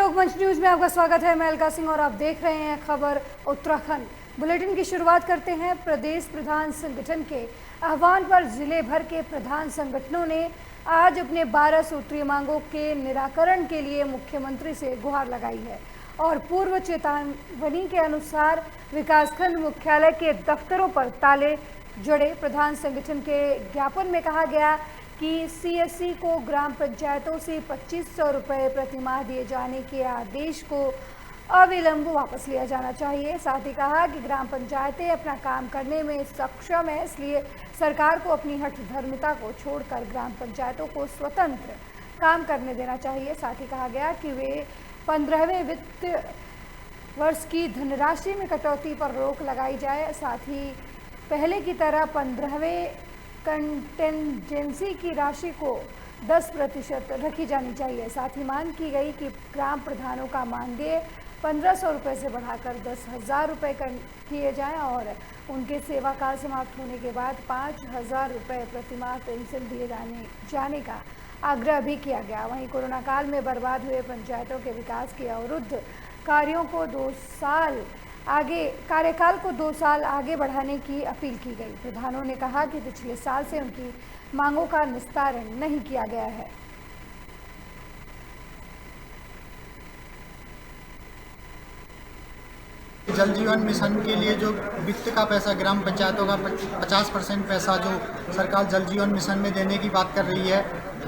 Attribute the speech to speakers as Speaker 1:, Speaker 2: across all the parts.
Speaker 1: लोकमंच news में आपका स्वागत है। मैं अलका सिंह और आप देख रहे हैं खबर उत्तराखंड। बुलेटिन की शुरुआत करते हैं। प्रदेश प्रधान संगठन के आह्वान पर जिले भर के प्रधान संगठनों ने आज अपने 12 सूत्रीय मांगों के निराकरण के लिए मुख्यमंत्री से गुहार लगाई है और पूर्व चेतावनी के अनुसार विकासखंड मुख्यालय के दफ्तरों पर ताले जड़े। प्रधान संगठन के ज्ञापन में कहा गया कि सीएससी को ग्राम पंचायतों से 2500 रुपये प्रतिमाह दिए जाने के आदेश को अविलंब वापस लिया जाना चाहिए। साथ ही कहा कि ग्राम पंचायतें अपना काम करने में सक्षम है, इसलिए सरकार को अपनी हठधर्मिता को छोड़कर ग्राम पंचायतों को स्वतंत्र काम करने देना चाहिए। साथ ही कहा गया कि वे 15वें वित्त वर्ष की धनराशि में कटौती पर रोक लगाई जाए। साथ ही पहले की तरह 15वें कंटेंजेंसी की राशि को 10% रखी जानी चाहिए। साथ ही मांग की गई कि ग्राम प्रधानों का मानदेय 1500 रुपये से बढ़ाकर 10,000 रुपये किए जाएं और उनके सेवा काल समाप्त होने के बाद 5,000 रुपये प्रतिमाह पेंशन दिए जाने का आग्रह भी किया गया। वहीं कोरोना काल में बर्बाद हुए पंचायतों के विकास के अवरुद्ध कार्यों को 2 साल कार्यकाल को 2 साल आगे बढ़ाने की अपील की गई। प्रधानों ने कहा कि पिछले साल से उनकी मांगों का निस्तारण नहीं किया गया है।
Speaker 2: जल जीवन मिशन के लिए जो वित्त का पैसा ग्राम पंचायतों का 50% पैसा जो सरकार जल जीवन मिशन में देने की बात कर रही है,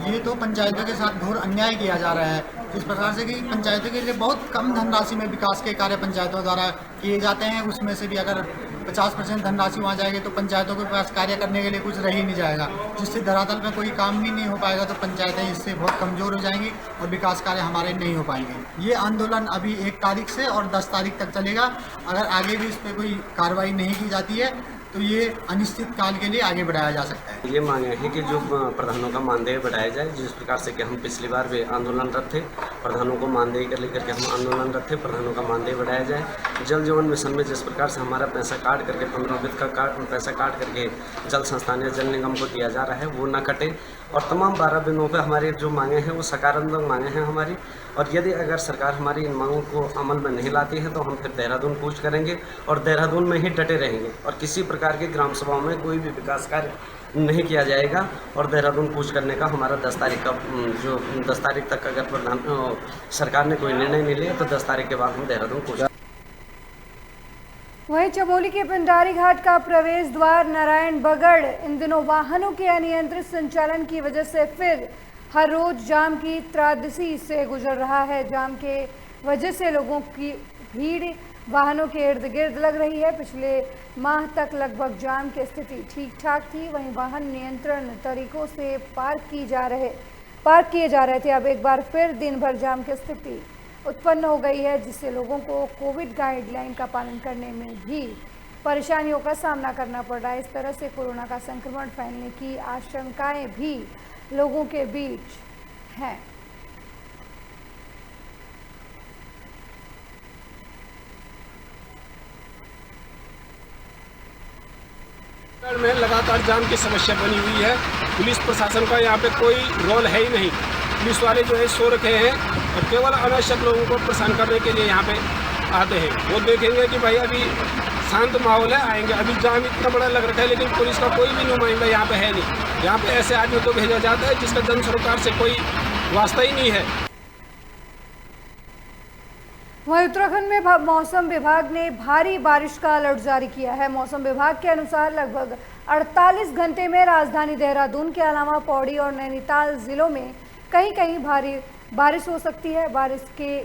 Speaker 2: ये तो पंचायतों के साथ घोर अन्याय किया जा रहा है। इस प्रकार से कि पंचायतों के लिए बहुत कम धनराशि में विकास के कार्य पंचायतों द्वारा किए जाते हैं। उसमें से भी अगर 50% धनराशि वहाँ जाएगी तो पंचायतों के पास कार्य करने के लिए कुछ रह ही नहीं जाएगा, जिससे धरातल में कोई काम भी नहीं हो पाएगा। तो पंचायतें इससे बहुत कमज़ोर हो जाएंगी और विकास कार्य हमारे नहीं हो पाएंगे। ये आंदोलन अभी 1 तारीख से और 10 तारीख तक चलेगा। अगर आगे भी इस पर कोई कार्रवाई नहीं की जाती है तो ये अनिश्चित काल के लिए आगे बढ़ाया जा सकता है।
Speaker 3: ये मांगे हैं कि जो प्रधानों का मानदेय बढ़ाया जाए, जिस प्रकार से कि हम पिछली बार भी आंदोलनरत थे, प्रधानों को मानदेय कर लेकर के हम आंदोलनरत थे, प्रधानों का मानदेय बढ़ाया जाए। जल जीवन मिशन में जिस प्रकार से हमारा पैसा काट करके 15 वित्त का पैसा काट करके जल संस्थान या जल निगम को दिया जा रहा है, वो ना कटे और तमाम 12 बिंदुओं पर हमारी जो मांगे हैं वो सकारात्मक मांगे हैं हमारी। और यदि अगर सरकार हमारी इन मांगों को अमल में नहीं लाती है तो हम फिर देहरादून कूच करेंगे और देहरादून में ही डटे रहेंगे और किसी प्रकार की ग्राम सभाओं में कोई भी विकास कार्य नहीं किया जाएगा। और देहरादून कूच करने का हमारा 10 तारीख तक अगर सरकार ने कोई निर्णय नहीं लिया तो 10 तारीख के बाद हम देहरादून कूच।
Speaker 1: वहीं चमोली के पिंडारी घाट का प्रवेश द्वार नारायण बगड़ इन दिनों वाहनों के अनियंत्रित संचालन की वजह से फिर हर रोज जाम की त्रासदी से गुजर रहा है। जाम के वजह से लोगों की भीड़ वाहनों के इर्द गिर्द लग रही है। पिछले माह तक लगभग जाम की स्थिति ठीक ठाक थी। वहीं वाहन नियंत्रण तरीकों से पार्क किए जा रहे थे। अब एक बार फिर दिन भर जाम की स्थिति उत्पन्न हो गई है, जिससे लोगों को कोविड गाइडलाइन का पालन करने में भी परेशानियों का सामना करना पड़ रहा है। इस तरह से कोरोना का संक्रमण फैलने की आशंकाएं भी लोगों के बीच हैं।
Speaker 4: में लगातार जाम की समस्या बनी हुई है। पुलिस प्रशासन का यहाँ पे कोई रोल है ही नहीं। पुलिस वाले जो है सो रखे हैं और केवल अनावश्यक लोगों को परेशान करने के लिए यहाँ पे आते हैं। वो देखेंगे कि भाई अभी शांत माहौल है, आएंगे। अभी जाम इतना बड़ा लग रखा है लेकिन पुलिस का कोई भी नुमाइंदा यहाँ पे है नहीं। यहाँ पे ऐसे आदमी को भेजा जाता है जिसका जन सरकार से कोई वास्ता ही नहीं है।
Speaker 1: वहीं उत्तराखंड में मौसम विभाग ने भारी बारिश का अलर्ट जारी किया है। मौसम विभाग के अनुसार लगभग 48 घंटे में राजधानी देहरादून के अलावा पौड़ी और नैनीताल जिलों में कहीं कहीं भारी बारिश हो सकती है। बारिश के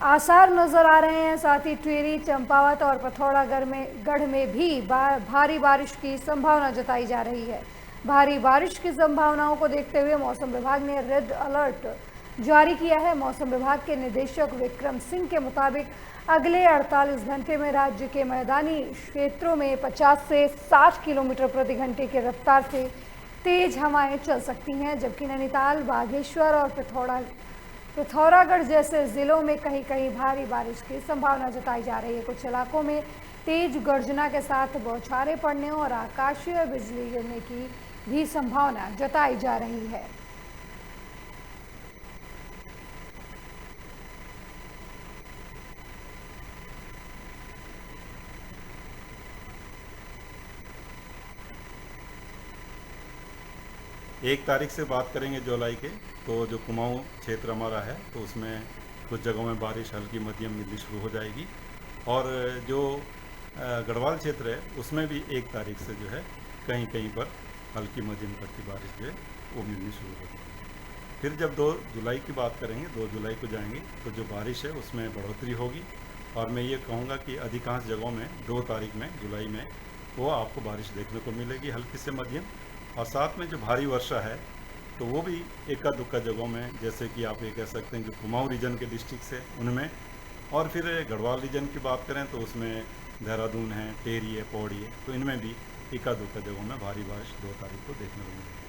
Speaker 1: आसार नजर आ रहे हैं। साथ ही टिहरी, चंपावत और पिथौरागढ़ में भी भारी बारिश की संभावना जताई जा रही है। भारी बारिश की संभावनाओं को देखते हुए मौसम विभाग ने रेड अलर्ट जारी किया है। मौसम विभाग के निदेशक विक्रम सिंह के मुताबिक अगले 48 घंटे में राज्य के मैदानी क्षेत्रों में 50 से 60 किलोमीटर प्रति घंटे की रफ्तार से तेज हवाएं चल सकती हैं, जबकि नैनीताल, बागेश्वर और पिथौरागढ़ जैसे जिलों में कहीं कहीं भारी बारिश की संभावना जताई जा रही है। कुछ इलाकों में तेज गर्जना के साथ बौछारें पड़ने और आकाशीय बिजली गिरने की भी संभावना जताई जा रही है।
Speaker 5: 1 तारीख से बात करेंगे जुलाई के, तो जो कुमाऊं क्षेत्र हमारा है तो उसमें कुछ जगहों में बारिश हल्की मध्यम मिलनी शुरू हो जाएगी, और जो गढ़वाल क्षेत्र है उसमें भी 1 तारीख से जो है कहीं कहीं पर हल्की मध्यम तक की बारिश जो है वो मिलनी शुरू होगी। फिर जब 2 जुलाई की बात करेंगे, 2 जुलाई को जाएंगे तो जो बारिश है उसमें बढ़ोतरी होगी, और मैं ये कहूँगा कि अधिकांश जगहों में 2 तारीख में जुलाई में वो आपको बारिश देखने को मिलेगी हल्की से मध्यम, और साथ में जो भारी वर्षा है तो वो भी एका दुक्का जगहों में, जैसे कि आप ये कह सकते हैं कि कुमाऊं रीजन के डिस्ट्रिक्ट से उनमें, और फिर गढ़वाल रीजन की बात करें तो उसमें देहरादून है, टेहरी है, पौड़ी है, तो इनमें भी एका दुक्का जगहों में भारी बारिश 2 तारीख को देखने को मिलेगी।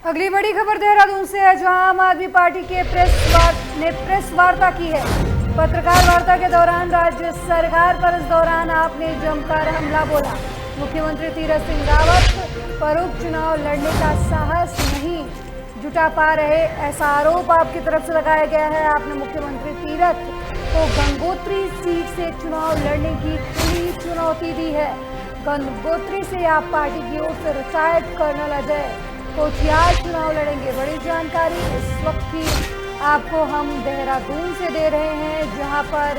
Speaker 1: अगली बड़ी खबर देहरादून से है, जहां आम आदमी पार्टी के प्रेस वार्ता की है। पत्रकार वार्ता के दौरान राज्य सरकार पर इस दौरान आपने जमकर हमला बोला। मुख्यमंत्री तीरथ सिंह रावत पर उपचुनाव लड़ने का साहस नहीं जुटा पा रहे, ऐसा आरोप आपकी तरफ से लगाया गया है। आपने मुख्यमंत्री तीरथ को गंगोत्री सीट से चुनाव लड़ने की खुली चुनौती दी है। गंगोत्री से आप पार्टी की ओर से रिटायर्ड कर्नल अजय कोठियाल चुनाव लड़ेंगे। बड़ी जानकारी इस वक्त की आपको हम देहरादून से दे रहे हैं, जहां पर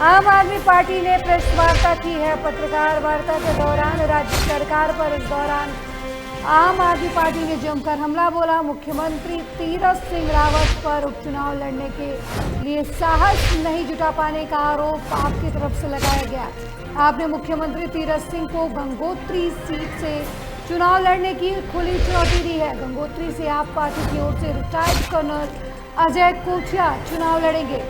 Speaker 1: आम आदमी पार्टी ने प्रेस वार्ता की है। पत्रकार वार्ता के दौरान राज्य सरकार पर इस दौरान आम आदमी पार्टी ने जमकर हमला बोला। मुख्यमंत्री तीरथ सिंह रावत पर उपचुनाव लड़ने के लिए साहस नहीं जुटा पाने का आरोप आपकी तरफ से लगाया गया। आपने मुख्यमंत्री तीरथ सिंह को गंगोत्री सीट से चुनाव लड़ने की खुली चुनौती दी है। गंगोत्री से आप पार्टी की ओर से रिटायर्ड कर्नल अजय कोठियाल चुनाव लड़ेंगे।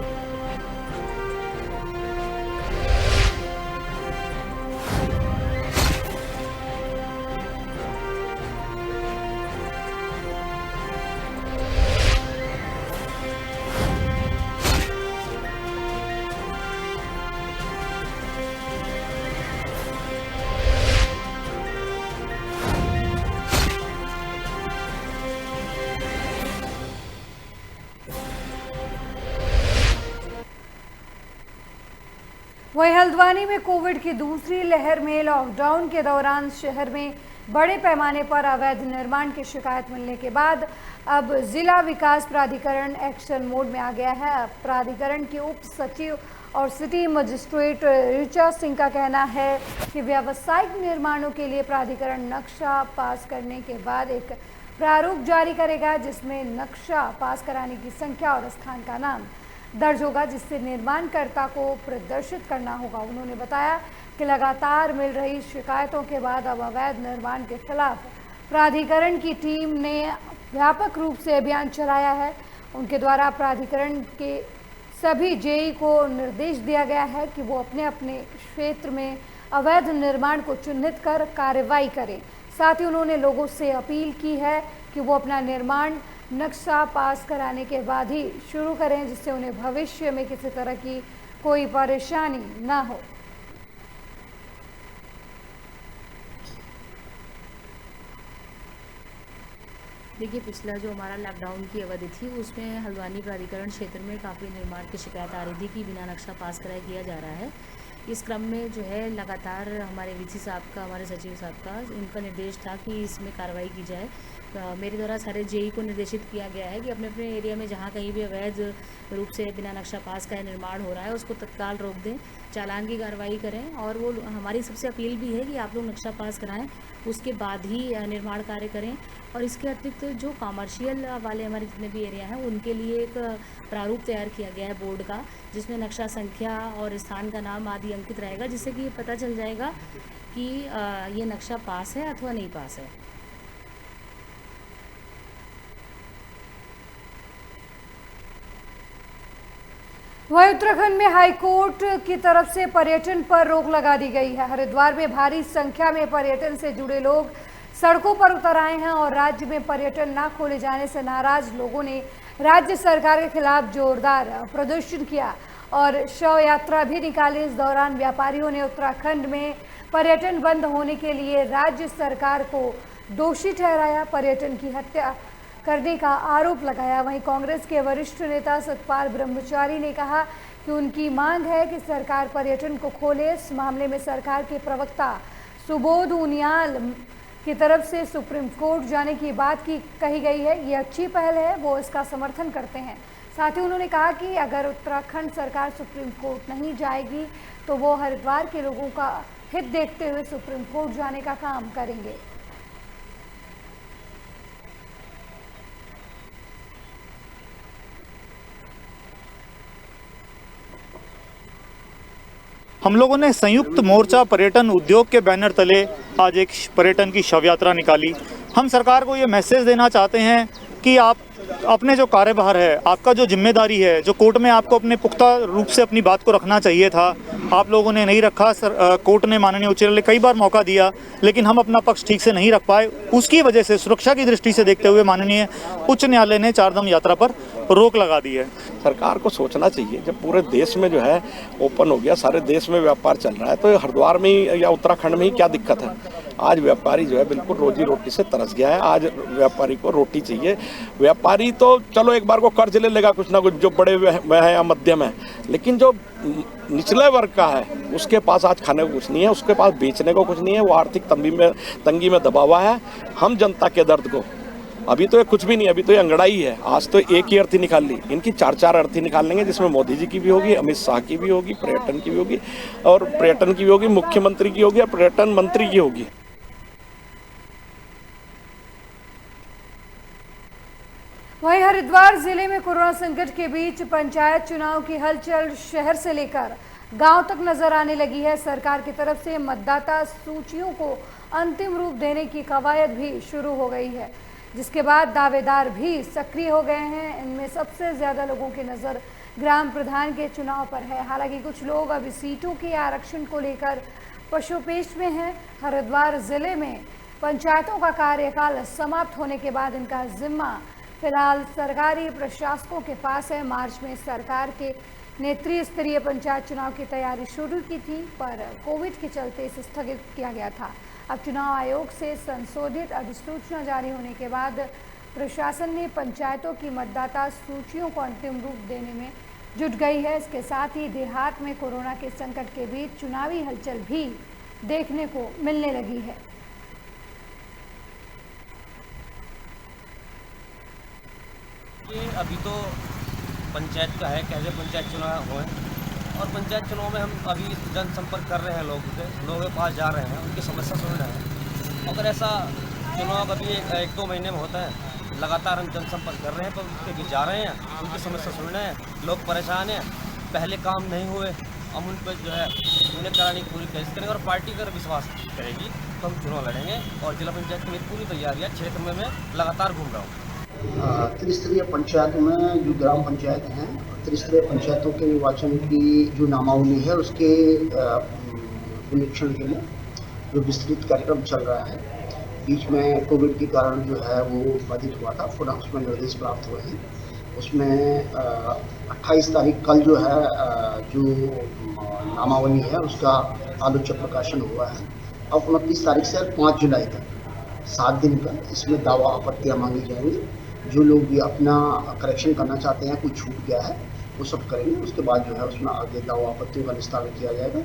Speaker 1: वहीं हल्द्वानी में कोविड की दूसरी लहर में लॉकडाउन के दौरान शहर में बड़े पैमाने पर अवैध निर्माण की शिकायत मिलने के बाद अब जिला विकास प्राधिकरण एक्शन मोड में आ गया है। प्राधिकरण के उप सचिव और सिटी मजिस्ट्रेट ऋचा सिंह का कहना है कि व्यावसायिक निर्माणों के लिए प्राधिकरण नक्शा पास करने के बाद एक प्रारूप जारी करेगा, जिसमें नक्शा पास कराने की संख्या और स्थान का नाम दर्ज होगा, जिससे निर्माणकर्ता को प्रदर्शित करना होगा। उन्होंने बताया कि लगातार मिल रही शिकायतों के बाद अब अवैध निर्माण के खिलाफ प्राधिकरण की टीम ने व्यापक रूप से अभियान चलाया है। उनके द्वारा प्राधिकरण के सभी जेई को निर्देश दिया गया है कि वो अपने अपने क्षेत्र में अवैध निर्माण को चिन्हित कर कार्रवाई करें। साथ ही उन्होंने लोगों से अपील की है कि वो अपना निर्माण नक्शा पास कराने के बाद ही शुरू करें, जिससे उन्हें भविष्य में किसी तरह की कोई परेशानी ना हो।
Speaker 6: देखिए, पिछला जो हमारा लॉकडाउन की अवधि थी उसमें हल्द्वानी प्राधिकरण क्षेत्र में काफ़ी निर्माण की शिकायत आ रही थी कि बिना नक्शा पास कराए किया जा रहा है। इस क्रम में जो है लगातार हमारे वीसी साहब का, हमारे सचिव साहब का, उनका निर्देश था कि इसमें कार्रवाई की जाए। मेरे द्वारा सारे जेई को निर्देशित किया गया है कि अपने अपने एरिया में जहाँ कहीं भी अवैध रूप से बिना नक्शा पास का निर्माण हो रहा है उसको तत्काल रोक दें, चालान की कार्रवाई करें। और वो हमारी सबसे अपील भी है कि आप लोग नक्शा पास कराएं, उसके बाद ही निर्माण कार्य करें। और इसके अतिरिक्त जो कॉमर्शियल वाले हमारे जितने भी एरिया हैं उनके लिए एक प्रारूप तैयार किया गया है बोर्ड का, जिसमें नक्शा संख्या और स्थान का नाम आदि अंकित रहेगा, जिससे कि ये पता चल जाएगा कि ये नक्शा पास है अथवा नहीं पास है।
Speaker 1: वहीं उत्तराखंड में हाईकोर्ट की तरफ से पर्यटन पर रोक लगा दी गई है। हरिद्वार में भारी संख्या में पर्यटन से जुड़े लोग सड़कों पर उतर आए हैं और राज्य में पर्यटन न खोले जाने से नाराज लोगों ने राज्य सरकार के खिलाफ जोरदार प्रदर्शन किया और शव यात्रा भी निकाली। इस दौरान व्यापारियों ने उत्तराखंड में पर्यटन बंद होने के लिए राज्य सरकार को दोषी ठहराया, पर्यटन की हत्या करने का आरोप लगाया। वहीं कांग्रेस के वरिष्ठ नेता सतपाल ब्रह्मचारी ने कहा कि उनकी मांग है कि सरकार पर्यटन को खोले। इस मामले में सरकार के प्रवक्ता सुबोध उनियाल की तरफ से सुप्रीम कोर्ट जाने की बात की कही गई है। ये अच्छी पहल है, वो इसका समर्थन करते हैं। साथ ही उन्होंने कहा कि अगर उत्तराखंड सरकार सुप्रीम कोर्ट नहीं जाएगी तो वो हरिद्वार के लोगों का हित देखते हुए सुप्रीम कोर्ट जाने का काम करेंगे।
Speaker 7: हम लोगों ने संयुक्त मोर्चा पर्यटन उद्योग के बैनर तले आज एक पर्यटन की शव यात्रा निकाली। हम सरकार को ये मैसेज देना चाहते हैं कि आप अपने जो कार्यभार है, आपका जो जिम्मेदारी है, जो कोर्ट में आपको अपने पुख्ता रूप से अपनी बात को रखना चाहिए था, आप लोगों ने नहीं रखा। कोर्ट ने माननीय उच्च न्यायालय कई बार मौका दिया, लेकिन हम अपना पक्ष ठीक से नहीं रख पाए। उसकी वजह से सुरक्षा की दृष्टि से देखते हुए माननीय उच्च न्यायालय ने चारधाम यात्रा पर रोक लगा दी है।
Speaker 8: सरकार को सोचना चाहिए, जब पूरे देश में जो है ओपन हो गया, सारे देश में व्यापार चल रहा है, तो हरिद्वार में ही या उत्तराखंड में ही क्या दिक्कत है। आज व्यापारी जो है बिल्कुल रोजी रोटी से तरस गया है। आज व्यापारी को रोटी चाहिए। व्यापारी तो चलो एक बार को कर्ज ले लेगा कुछ ना कुछ, जो बड़े वह है या मध्यम है, लेकिन जो निचले वर्ग का है उसके पास आज खाने को कुछ नहीं है, उसके पास बेचने को कुछ नहीं है। वो आर्थिक तंगी में दबा हुआ है। हम जनता के दर्द को, अभी तो ये कुछ भी नहीं, अभी तो ये अंगड़ाई है। आज तो एक ही अर्थी निकाल ली, इनकी चार अर्थी निकाल लेंगे, जिसमें मोदी जी की भी होगी, अमित शाह की भी होगी, पर्यटन की भी होगी, और पर्यटन की भी होगी, मुख्यमंत्री की होगी और पर्यटन मंत्री की होगी।
Speaker 1: वहीं हरिद्वार जिले में कोरोना संकट के बीच पंचायत चुनाव की हलचल शहर से लेकर गांव तक नजर आने लगी है। सरकार की तरफ से मतदाता सूचियों को अंतिम रूप देने की कवायद भी शुरू हो गई है, जिसके बाद दावेदार भी सक्रिय हो गए हैं। इनमें सबसे ज़्यादा लोगों की नज़र ग्राम प्रधान के चुनाव पर है। हालांकि कुछ लोग अभी सीटों के आरक्षण को लेकर पशुपेश में हैं। हरिद्वार जिले में पंचायतों का कार्यकाल समाप्त होने के बाद इनका जिम्मा फिलहाल सरकारी प्रशासकों के पास है। मार्च में सरकार के नेत्री स्तरीय पंचायत चुनाव की तैयारी शुरू की थी, पर कोविड के चलते इसे स्थगित किया गया था। अब चुनाव आयोग से संशोधित अधिसूचना जारी होने के बाद प्रशासन ने पंचायतों की मतदाता सूचियों को अंतिम रूप देने में जुट गई है। इसके साथ ही देहात में कोरोना के संकट के बीच चुनावी हलचल भी देखने को मिलने लगी है।
Speaker 9: ये अभी तो पंचायत का है, कैसे पंचायत चुनाव हुए, और पंचायत चुनाव में हम अभी जनसंपर्क कर रहे हैं, लोगों के पास जा रहे हैं, उनकी समस्या सुन रहे हैं। अगर ऐसा चुनाव अभी एक दो महीने में होता है, लगातार हम जनसंपर्क कर रहे हैं, पर उनके भी जा रहे हैं, उनकी समस्या सुन रहे हैं। लोग परेशान हैं, पहले काम नहीं हुए, हम उन पर जो है उन्हें कराने की पूरी कोशिश करेंगे, और पार्टी अगर विश्वास करेगी तो हम चुनाव लड़ेंगे। और जिला पंचायत की मेरी पूरी तैयारी है, क्षेत्र में मैं लगातार घूम रहा हूँ।
Speaker 10: त्रिस्तरीय पंचायत में जो ग्राम पंचायत हैं, त्रिस्तरीय पंचायतों के निर्वाचन की जो नामावली है उसके पुनरीक्षण के लिए जो विस्तृत कार्यक्रम चल रहा है, बीच में कोविड के कारण जो है वो बाधित हुआ था, पुनः उसमें निर्देश प्राप्त हुए हैं। उसमें 28 तारीख कल जो है जो नामावली है उसका आलोच्य प्रकाशन हुआ है। अब 29 तारीख से 5 जुलाई तक 7 दिन का इसमें दावा आपत्तियाँ मांगी जाएंगी। जो लोग भी अपना करेक्शन करना चाहते हैं, कोई छूट गया है, वो सब करेंगे। उसके बाद जो है उसमें आगे दावा आपत्तियों का निस्तारण किया जाएगा।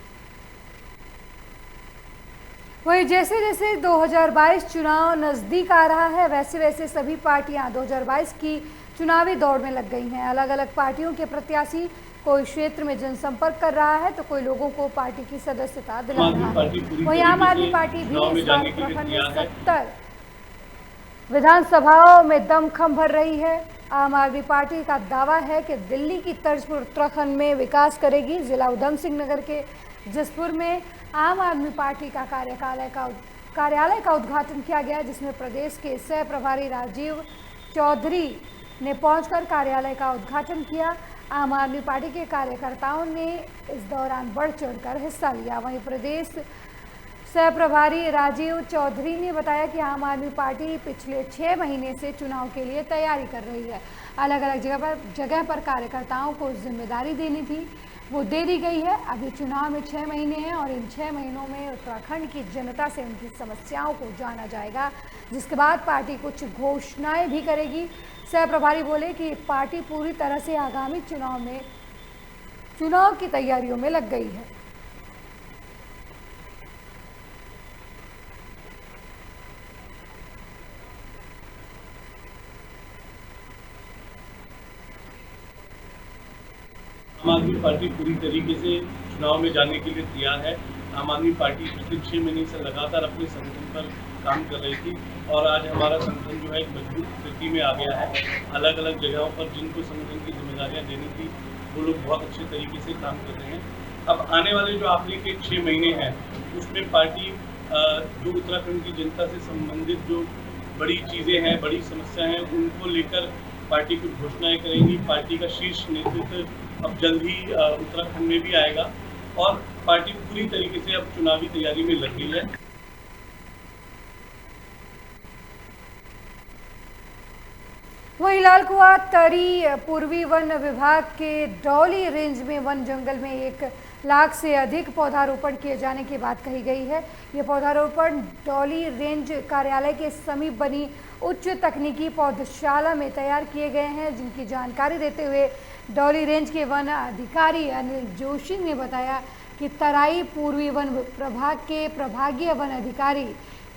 Speaker 1: वही जैसे जैसे 2022 चुनाव नज़दीक आ रहा है, वैसे वैसे सभी पार्टियां 2022 की चुनावी दौड़ में लग गई हैं। अलग अलग पार्टियों के प्रत्याशी कोई क्षेत्र में जनसंपर्क कर रहा है, तो कोई लोगों को पार्टी की सदस्यता दिला रहा है। वहीं आम आदमी पार्टी भी इस बार उत्तराखंड में 70 विधानसभाओं में दमखम भर रही है। आम आदमी पार्टी का दावा है कि दिल्ली की तर्ज पर उत्तराखंड में विकास करेगी। जिला उधम सिंह नगर के जसपुर में आम आदमी पार्टी का कार्यालय का उद्घाटन किया गया, जिसमें प्रदेश के सह प्रभारी राजीव चौधरी ने पहुंचकर कार्यालय का उद्घाटन किया। आम आदमी पार्टी के कार्यकर्ताओं ने इस दौरान बढ़ चढ़कर हिस्सा लिया। वहीं प्रदेश सह प्रभारी राजीव चौधरी ने बताया कि आम आदमी पार्टी पिछले 6 महीने से चुनाव के लिए तैयारी कर रही है। अलग अलग जगह पर कार्यकर्ताओं को जिम्मेदारी देनी थी, वो दे दी गई है। अभी चुनाव में 6 महीने हैं और इन 6 महीनों में उत्तराखंड की जनता से उनकी समस्याओं को जाना जाएगा, जिसके बाद पार्टी कुछ घोषणाएं भी करेगी। सह प्रभारी बोले कि पार्टी पूरी तरह से आगामी चुनाव की तैयारियों में लग गई है।
Speaker 11: आम आदमी पार्टी पूरी तरीके से चुनाव में जाने के लिए तैयार है। आम आदमी पार्टी पिछले 6 महीने से लगातार अपने संगठन पर काम कर रही थी और आज हमारा संगठन जो है एक मजबूत स्थिति में आ गया है। अलग अलग जगहों पर जिनको संगठन की जिम्मेदारियां देनी थी वो लोग बहुत अच्छे तरीके से काम कर रहे हैं। अब आने वाले जो आखिरी के 6 महीने हैं उसमें पार्टी जो उत्तराखंड की जनता से संबंधित जो बड़ी चीज़ें हैं, बड़ी समस्या हैं, उनको लेकर पार्टी कुछ घोषणाएं करेंगी। पार्टी का शीर्ष नेतृत्व अब जल्द ही उत्तराखंड में भी आएगा और पार्टी पूरी तरीके से अब चुनावी तैयारी में लग गई है।
Speaker 1: वहीं लालकुआ तरी पूर्वी वन विभाग के डौली रेंज में वन जंगल में 1 लाख से अधिक पौधारोपण किए जाने की बात कही गई है। ये पौधारोपण डौली रेंज कार्यालय के समीप बनी उच्च तकनीकी पौधशाला में तैयार किए गए हैं, जिनकी जानकारी देते हुए डौली रेंज के वन अधिकारी अनिल जोशी ने बताया कि तराई पूर्वी वन प्रभाग के प्रभागीय वन अधिकारी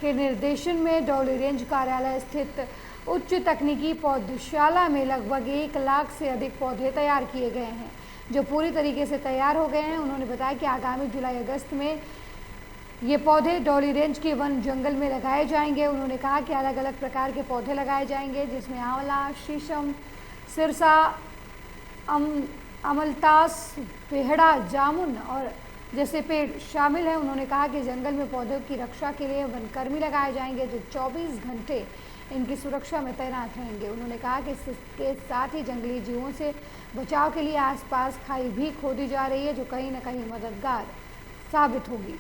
Speaker 1: के निर्देशन में डौली रेंज कार्यालय स्थित उच्च तकनीकी पौधशाला में लगभग 1 लाख से अधिक पौधे तैयार किए गए हैं, जो पूरी तरीके से तैयार हो गए हैं। उन्होंने बताया कि आगामी जुलाई अगस्त में ये पौधे डौली रेंज के वन जंगल में लगाए जाएंगे। उन्होंने कहा कि अलग अलग प्रकार के पौधे लगाए जाएंगे, जिसमें आंवला, शीशम, सिरसा, अमलतास, बेहड़ा, जामुन और जैसे पेड़ शामिल हैं। उन्होंने कहा कि जंगल में पौधों की रक्षा के लिए वनकर्मी लगाए जाएंगे, जो 24 घंटे इनकी सुरक्षा में तैनात रहेंगे। उन्होंने कहा कि इसके साथ ही जंगली जीवों से बचाव के लिए आसपास खाई भी खोदी जा रही है, जो कहीं न कहीं मददगार साबित होगी।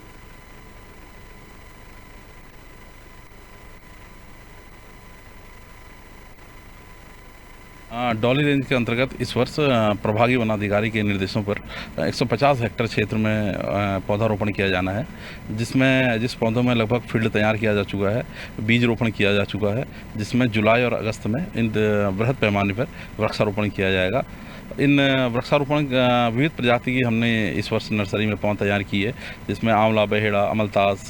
Speaker 12: डौली रेंज के अंतर्गत इस वर्ष प्रभागी वनाधिकारी के निर्देशों पर 150 हेक्टेयर क्षेत्र में पौधारोपण किया जाना है, जिस पौधों में लगभग फील्ड तैयार किया जा चुका है, बीज रोपण किया जा चुका है, जिसमें जुलाई और अगस्त में इन बृहद पैमाने पर वृक्षारोपण किया जाएगा। इन वृक्षारोपण विविध प्रजाति की हमने इस वर्ष नर्सरी में पौध तैयार की है, जिसमें आंवला, बेहड़ा, अमलतास,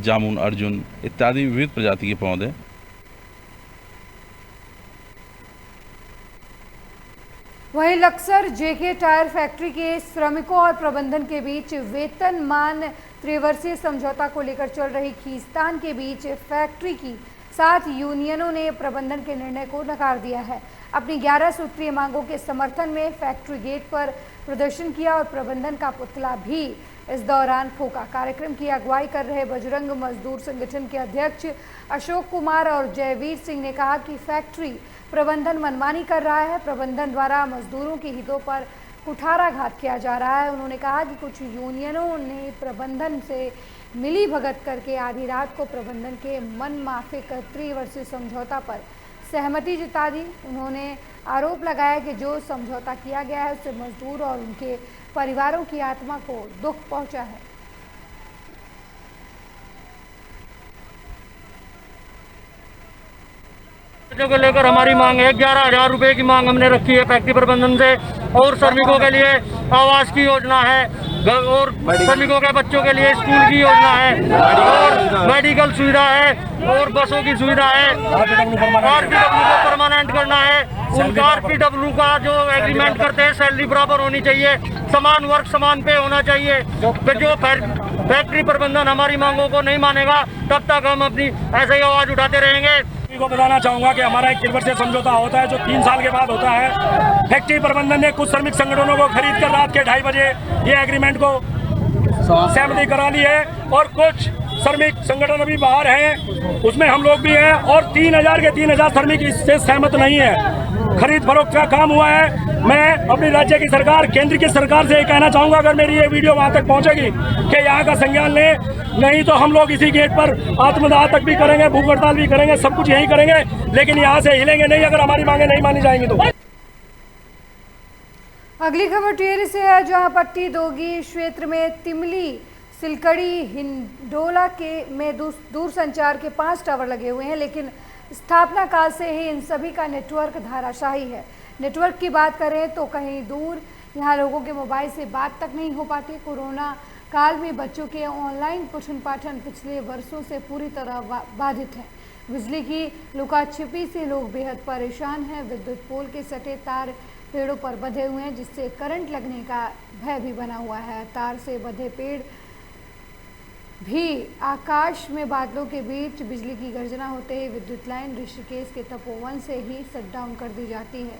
Speaker 12: जामुन, अर्जुन इत्यादि विविध प्रजाति के पौधे।
Speaker 1: वहीं लक्सर जेके टायर फैक्ट्री के श्रमिकों और प्रबंधन के बीच वेतनमान त्रिवर्षीय समझौता को लेकर चल रही खींचतान के बीच फैक्ट्री की 7 यूनियनों ने प्रबंधन के निर्णय को नकार दिया है। अपनी 11 सूत्रीय मांगों के समर्थन में फैक्ट्री गेट पर प्रदर्शन किया और प्रबंधन का पुतला भी इस दौरान फूंका। कार्यक्रम की अगुवाई कर रहे बजरंग मजदूर संगठन के अध्यक्ष अशोक कुमार और जयवीर सिंह ने कहा कि फैक्ट्री प्रबंधन मनमानी कर रहा है, प्रबंधन द्वारा मजदूरों के हितों पर कुठाराघात किया जा रहा है। उन्होंने कहा कि कुछ यूनियनों ने प्रबंधन से मिली भगत करके आधी रात को प्रबंधन के मन माफिक त्रिवर्षीय समझौता पर सहमति जता दी। उन्होंने आरोप लगाया कि जो समझौता किया गया है उससे मजदूर और उनके परिवारों की आत्मा को दुख पहुंचा है।
Speaker 13: को लेकर हमारी मांग है 11,000 रुपए की मांग हमने रखी है फैक्ट्री प्रबंधन से, और श्रमिकों के लिए आवास की योजना है, और श्रमिकों के बच्चों के लिए स्कूल की योजना है, और मेडिकल सुविधा है, और बसों की सुविधा है। आरपीडब्ल्यू को परमानेंट करना है। उनका आरपीडब्ल्यू का जो एग्रीमेंट करते हैं सैलरी बराबर होनी चाहिए, समान वर्क समान पे होना चाहिए। फिर जो फैक्ट्री प्रबंधन हमारी मांगों को नहीं मानेगा तब तक हम अपनी ऐसे ही आवाज उठाते रहेंगे।
Speaker 14: को बताना चाहूंगा कि हमारा एक त्रिवर्षीय समझौता होता है जो 3 साल के बाद होता है। फैक्ट्री प्रबंधन ने कुछ श्रमिक संगठनों को खरीद कर रात के 2:30 बजे ये एग्रीमेंट को सहमति करा ली है, और कुछ श्रमिक संगठन अभी बाहर हैं, उसमें हम लोग भी हैं, और 3,000 के 3,000 श्रमिक इससे सहमत नहीं है। खरीद फरोख्त का काम हुआ है। मैं अपनी राज्य की सरकार, केंद्र की सरकार से ये कहना चाहूंगा, अगर मेरी ये वीडियो वहां तक पहुंचेगी कि यहाँ का संज्ञान ले, नहीं तो हम लोग इसी गेट पर आत्मदाह तक भी करेंगे, भूख हड़ताल भी करेंगे, सब कुछ यही करेंगे, लेकिन यहाँ से हिलेंगे नहीं अगर हमारी मांगे नहीं मानी जाएंगी तो।
Speaker 1: अगली खबर टिहरी से है, जहां पट्टी दोगी क्षेत्र में तिमली, सिलकड़ी, हिंडोला में दूरसंचार के 5 टावर लगे हुए हैं, लेकिन स्थापना काल से ही इन सभी का नेटवर्क धाराशाही है। नेटवर्क की बात करें तो कहीं दूर यहाँ लोगों के मोबाइल से बात तक नहीं हो पाती। कोरोना काल में बच्चों के ऑनलाइन पठन पाठन पिछले वर्षों से पूरी तरह बाधित है। बिजली की लुकाछिपी से लोग बेहद परेशान हैं। विद्युत पोल के सटे तार पेड़ों पर बंधे हुए हैं, जिससे करंट लगने का भय भी बना हुआ है। तार से बंधे पेड़ भी आकाश में बादलों के बीच बिजली की गर्जना होते ही विद्युत लाइन ऋषिकेश के तपोवन से ही शट डाउन कर दी जाती है।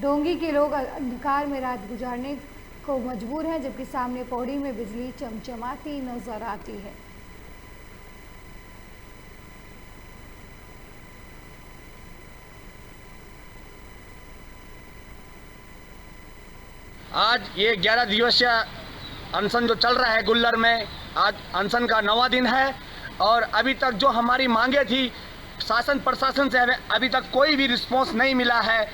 Speaker 1: डोंगी के लोग अंधकार में रात गुजारने को मजबूर हैं, जबकि सामने पौड़ी में बिजली चमचमाती नजर आती है।
Speaker 15: आज ये 11 दिवसीय अनशन जो चल रहा है गुल्लर में, आज अनशन का 9वां दिन है और अभी तक जो हमारी मांगे थी शासन प्रशासन से हमें अभी तक कोई भी रिस्पांस नहीं मिला है।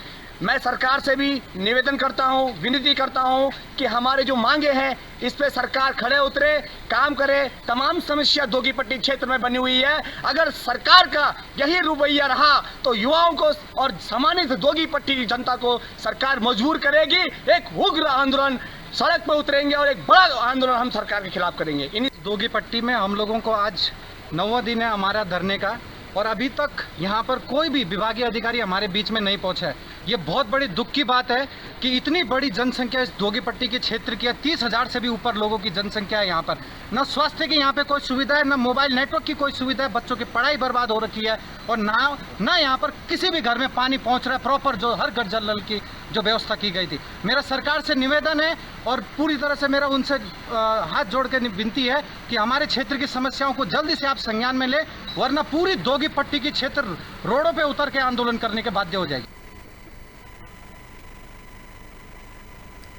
Speaker 15: मैं सरकार से भी निवेदन करता हूं, विनती करता हूं कि हमारे जो मांगे हैं इस पे सरकार खड़े उतरे, काम करे। तमाम समस्या दोगीपट्टी क्षेत्र में बनी हुई है। अगर सरकार का यही रवैया रहा तो युवाओं को और सम्मानित दोगीपट्टी की जनता को सरकार मजबूर करेगी। एक उग्र आंदोलन सड़क पर उतरेंगे और एक बड़ा आंदोलन हम सरकार के खिलाफ करेंगे। इन
Speaker 2: दोगीपट्टी में हम लोगों को आज 9वां दिन है हमारा धरने का और अभी तक यहाँ पर कोई भी विभागीय अधिकारी हमारे बीच में नहीं पहुंचा है। ये बहुत बड़ी दुख की बात है कि इतनी बड़ी जनसंख्या इस दोगीपट्टी के क्षेत्र की है। 30,000 से भी ऊपर लोगों की जनसंख्या है यहाँ पर। न स्वास्थ्य की यहाँ पे कोई सुविधा है, न मोबाइल नेटवर्क की कोई सुविधा है। बच्चों की पढ़ाई बर्बाद हो रखी है और ना यहाँ पर किसी भी घर में पानी पहुँच रहा है प्रॉपर, जो हर घर जल नल की जो व्यवस्था की गई थी। मेरा सरकार से निवेदन है और पूरी तरह से मेरा उनसे हाथ जोड़ के विनती है कि हमारे क्षेत्र की समस्याओं को जल्दी से आप संज्ञान में ले, वरना पूरी दोगीपट्टी की क्षेत्र रोडों पे उतर के आंदोलन करने के बाध्य हो जाएगी।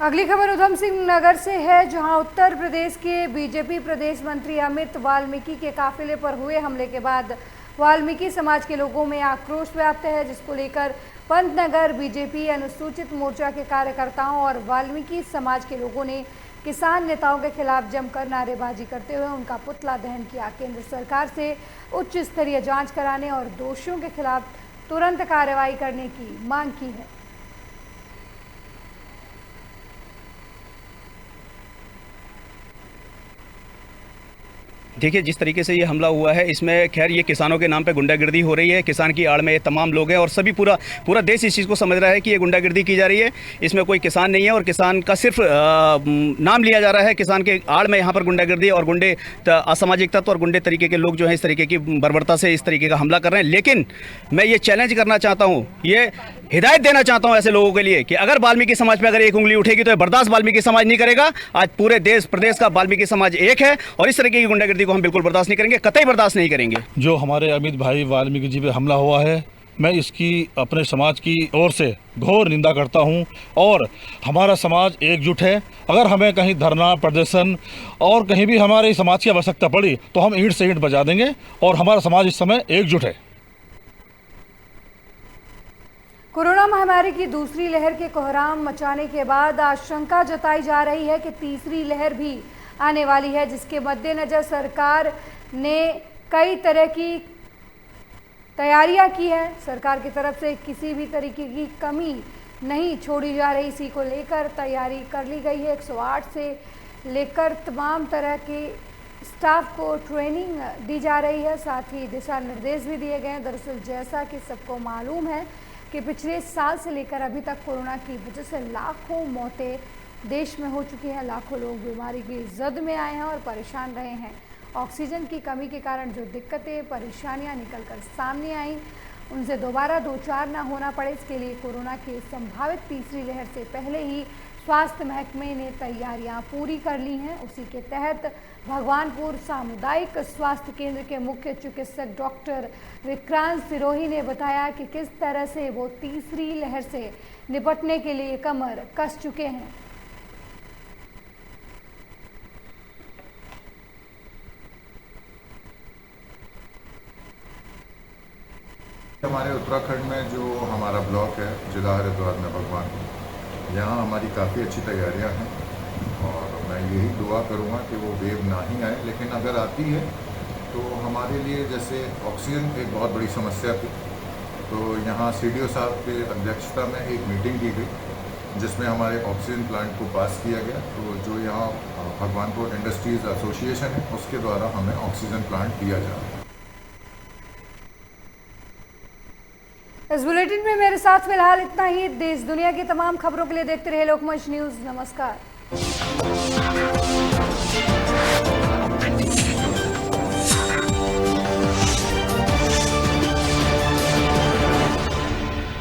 Speaker 1: अगली खबर उधम सिंह नगर से है, जहां उत्तर प्रदेश के बीजेपी प्रदेश मंत्री अमित वाल्मीकि के काफिले पर हुए हमले के बाद वाल्मीकि समाज के लोगों में आक्रोश व्याप्त है, जिसको लेकर पंतनगर बीजेपी अनुसूचित मोर्चा के कार्यकर्ताओं और वाल्मीकि समाज के लोगों ने किसान नेताओं के खिलाफ जमकर नारेबाजी करते हुए उनका पुतला दहन किया। केंद्र सरकार से उच्च स्तरीय जांच कराने और दोषियों के खिलाफ तुरंत कार्रवाई करने की मांग की है।
Speaker 16: देखिए, जिस तरीके से ये हमला हुआ है इसमें खैर ये किसानों के नाम पे गुंडागिर्दी हो रही है। किसान की आड़ में ये तमाम लोग हैं और सभी पूरा देश इस चीज़ को समझ रहा है कि ये गुंडागिर्दी की जा रही है। इसमें कोई किसान नहीं है और किसान का सिर्फ नाम लिया जा रहा है। किसान के आड़ में यहाँ पर गुंडागिर्दी और गुंडे असामाजिक तत्व और गुंडे तरीके के लोग जो हैं इस तरीके की बर्बरता से इस तरीके का हमला कर रहे हैं। लेकिन मैं ये चैलेंज करना चाहता हूँ, ये हिदायत देना चाहता हूं ऐसे लोगों के लिए कि अगर वाल्मीकि समाज पे अगर एक उंगली उठेगी तो ये बर्दाश्त वाल्मीकि समाज नहीं करेगा। आज पूरे देश प्रदेश का वाल्मीकि समाज एक है और इस तरीके की गुंडागिर्दी को हम बिल्कुल बर्दाश्त नहीं करेंगे, कतई बर्दाश्त नहीं करेंगे।
Speaker 17: जो हमारे अमित भाई वाल्मीकि जी पे हमला हुआ है, मैं इसकी अपने समाज की ओर से घोर निंदा करता हूं और हमारा समाज एकजुट है। अगर हमें कहीं धरना प्रदर्शन और कहीं भी हमारे समाज की आवश्यकता पड़ी तो हम ईंट से ईंट बजा देंगे और हमारा समाज इस समय एकजुट है।
Speaker 1: कोरोना महामारी की दूसरी लहर के कोहराम मचाने के बाद आशंका जताई जा रही है कि तीसरी लहर भी आने वाली है, जिसके मद्देनजर सरकार ने कई तरह की तैयारियां की है। सरकार की तरफ से किसी भी तरीके की कमी नहीं छोड़ी जा रही, इसी को लेकर तैयारी कर ली गई है। 108 से लेकर तमाम तरह के स्टाफ को ट्रेनिंग दी जा रही है, साथ ही दिशा निर्देश भी दिए गए हैं। दरअसल जैसा कि सबको मालूम है कि पिछले साल से लेकर अभी तक कोरोना की वजह से लाखों मौतें देश में हो चुकी हैं। लाखों लोग बीमारी की जद में आए हैं और परेशान रहे हैं। ऑक्सीजन की कमी के कारण जो दिक्कतें परेशानियां निकलकर सामने आई, उनसे दोबारा दो चार ना होना पड़े, इसके लिए कोरोना की संभावित तीसरी लहर से पहले ही स्वास्थ्य महकमे ने तैयारियां पूरी कर ली हैं। उसी के तहत भगवानपुर सामुदायिक स्वास्थ्य केंद्र के मुख्य चिकित्सक डॉक्टर विक्रांत सिरोही ने बताया कि किस तरह से वो तीसरी लहर से निपटने के लिए कमर कस चुके हैं।
Speaker 18: हमारे उत्तराखंड में जो हमारा ब्लॉक है जिला हरिद्वार में भगवान, यहाँ हमारी काफ़ी अच्छी तैयारियां हैं और मैं यही दुआ करूँगा कि वो वेव ना ही आए, लेकिन अगर आती है तो हमारे लिए जैसे ऑक्सीजन एक बहुत बड़ी समस्या थी, तो यहाँ CDO साहब की अध्यक्षता में एक मीटिंग की गई जिसमें हमारे ऑक्सीजन प्लांट को पास किया गया। तो जो यहाँ भगवानपुर इंडस्ट्रीज़ एसोसिएशन है उसके द्वारा हमें ऑक्सीजन प्लांट दिया जा रहा है।
Speaker 1: इस बुलेटिन में मेरे साथ फिलहाल इतना ही। देश दुनिया की तमाम खबरों के लिए देखते रहे लोकमंच न्यूज़। नमस्कार।